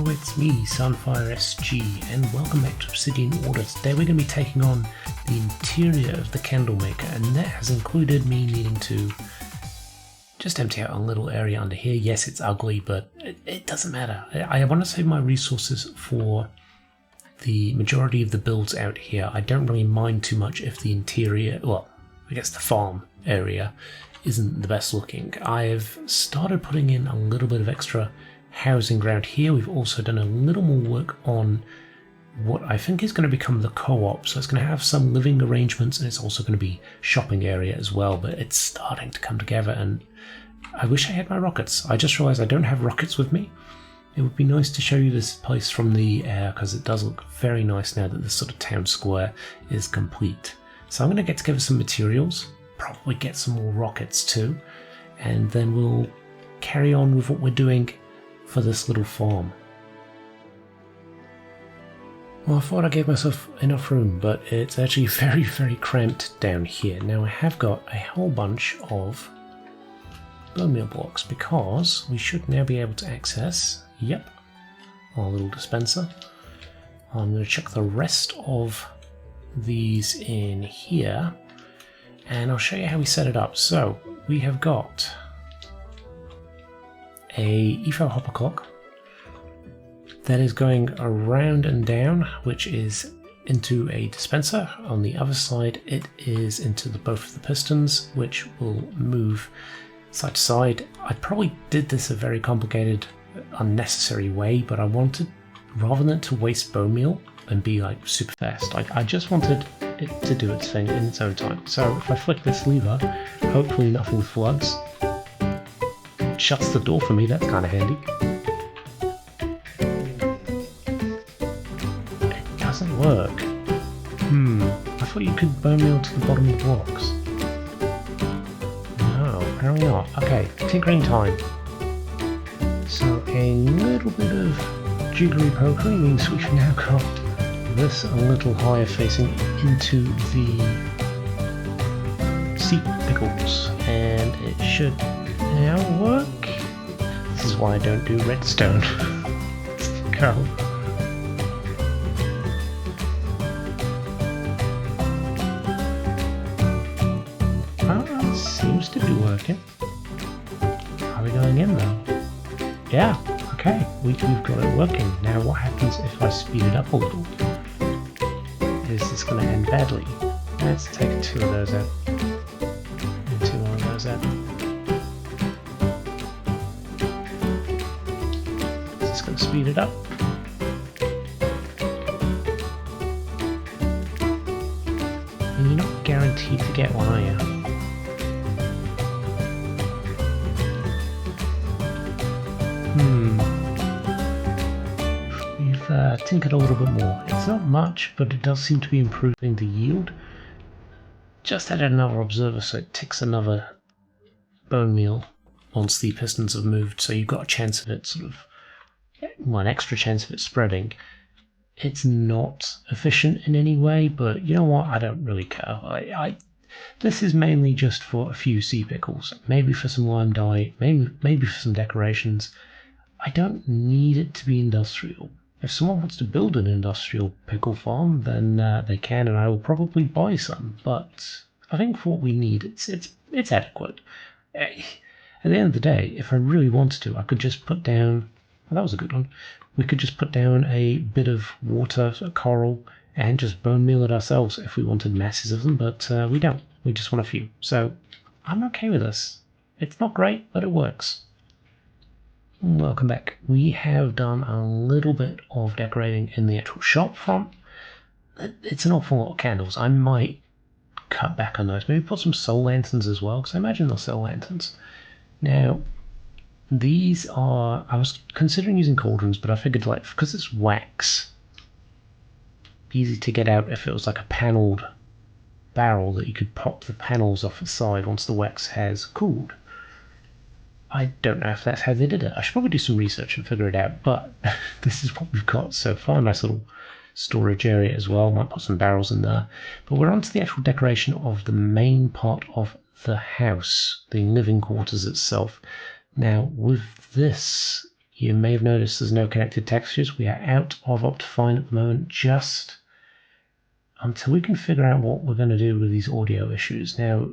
it's me, Sunfire SG, and welcome back to Obsidian Order. Today we're going to be taking on the interior of the Candlemaker, and that has included me needing to just empty out a little area under here. Yes, it's ugly, but it doesn't matter. I want to save my resources for the majority of the builds out here. I don't really mind too much if the interior, well, I guess the farm area isn't the best looking. I've started putting in a little bit of extra housing ground here. We've also done a little more work on what I think is going to become the co-op. So it's going to have some living arrangements, and it's also going to be shopping area as well, but it's starting to come together, and I wish I had my rockets. I just realized I don't have rockets with me. It would be nice to show you this place from the air, because it does look very nice now that this sort of town square is complete. So I'm going to get together some materials, probably get some more rockets too, and then we'll carry on with what we're doing for this little farm. Well, I thought I gave myself enough room, but it's actually very, very cramped down here. Now I have got a whole bunch of bone meal blocks, because we should now be able to access, yep, our little dispenser. I'm going to chuck the rest of these in here, and I'll show you how we set it up. So we have got a EFO hopper clock that is going around and down, which is into a dispenser. On the other side, it is into both of the pistons, which will move side to side. I probably did this a very complicated, unnecessary way, but I wanted, rather than to waste bone meal and be like super fast, I just wanted it to do its thing in its own time. So if I flick this lever, hopefully nothing floods. It shuts the door for me, that's kind of handy. It doesn't work. I thought you could bone meal to the bottom of the blocks. No, apparently not. Okay, tinkering time. So a little bit of jiggery pokery means we've now got this a little higher facing into the sea pickles, and it should now work. This is why I don't do redstone. Let's go. It seems to be working. Are we going in though? Yeah, okay, we've got it working. Now what happens if I speed it up a little? Is this going to end badly? Let's take two of those out. And two more of those out. Is this going to speed it up? And you're not guaranteed to get one, are you? We've tinkered a little bit more. It's not much, but it does seem to be improving the yield. Just added another observer, so it ticks another bone meal once the pistons have moved, so you've got a chance of it sort of, well, an extra chance of it spreading. It's not efficient in any way, but you know what, I don't really care. This is mainly just for a few sea pickles, maybe for some lime dye, maybe for some decorations. I don't need it to be industrial. If someone wants to build an industrial pickle farm, then they can, and I will probably buy some. But I think for what we need, it's adequate. At the end of the day, if I really wanted to, I could just put down. Oh, that was a good one. We could just put down a bit of water, a coral, and just bone meal it ourselves if we wanted masses of them. But we don't. We just want a few. So I'm okay with this. It's not great, but it works. Welcome back. We have done a little bit of decorating in the actual shop front. It's an awful lot of candles. I might cut back on those. Maybe put some soul lanterns as well, because I imagine they'll sell lanterns. Now, these are... I was considering using cauldrons, but I figured, like, because it's wax, easy to get out if it was like a panelled barrel that you could pop the panels off the side once the wax has cooled. I don't know if that's how they did it. I should probably do some research and figure it out, but this is what we've got so far. Nice little storage area as well. Might put some barrels in there. But we're on to the actual decoration of the main part of the house, the living quarters itself. Now, with this You may have noticed there's no connected textures. We are out of Optifine at the moment, just until we can figure out what we're going to do with these audio issues. Now,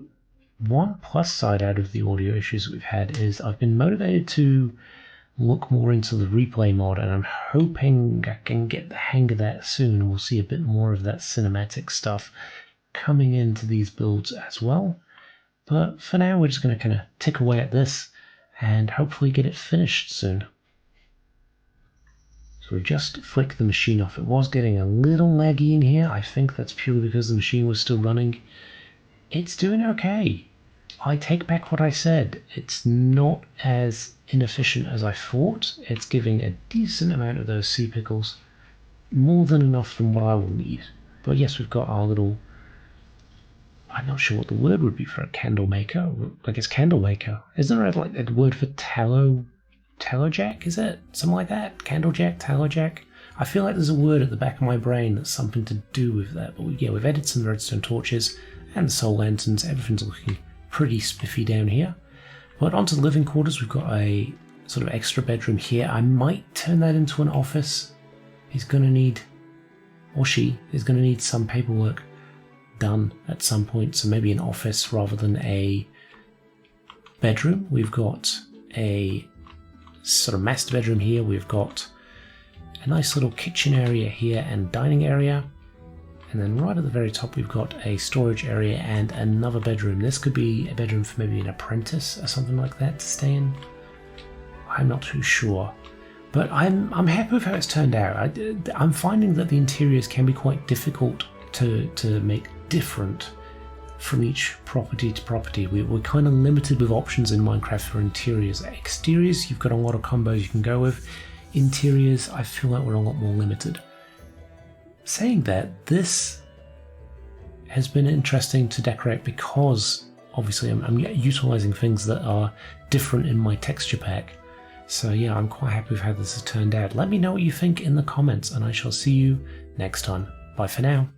one plus side out of the audio issues we've had is I've been motivated to look more into the replay mod, and I'm hoping I can get the hang of that soon. We'll see a bit more of that cinematic stuff coming into these builds as well. But for now, we're just going to kind of tick away at this and hopefully get it finished soon. So we just flicked the machine off. It was getting a little laggy in here. I think that's purely because the machine was still running. It's doing okay. I take back what I said. It's not as inefficient as I thought. It's giving a decent amount of those sea pickles. More than enough from what I will need. But yes, we've got our little... I'm not sure what the word would be for a Candlemaker. I guess Candlemaker. Isn't there like a word for tallow jack? Is it? Something like that? Candlejack? Tallow jack? I feel like there's a word at the back of my brain that's something to do with that. But yeah, we've added some redstone torches and the soul lanterns. Everything's looking pretty spiffy down here. But onto the living quarters, we've got a sort of extra bedroom here. I might turn that into an office. He's going to need, or she is going to need some paperwork done at some point, so maybe an office rather than a bedroom. We've got a sort of master bedroom here. We've got a nice little kitchen area here and dining area. And then right at the very top, we've got a storage area and another bedroom. This could be a bedroom for maybe an apprentice or something like that to stay in. I'm not too sure. But I'm happy with how it's turned out. I'm finding that the interiors can be quite difficult to make different from each property to property. We're kind of limited with options in Minecraft for interiors. Exteriors, you've got a lot of combos you can go with. Interiors, I feel like we're a lot more limited. Saying that, this has been interesting to decorate because obviously I'm utilizing things that are different in my texture pack. So yeah, I'm quite happy with how this has turned out. Let me know what you think in the comments, and I shall see you next time. Bye for now.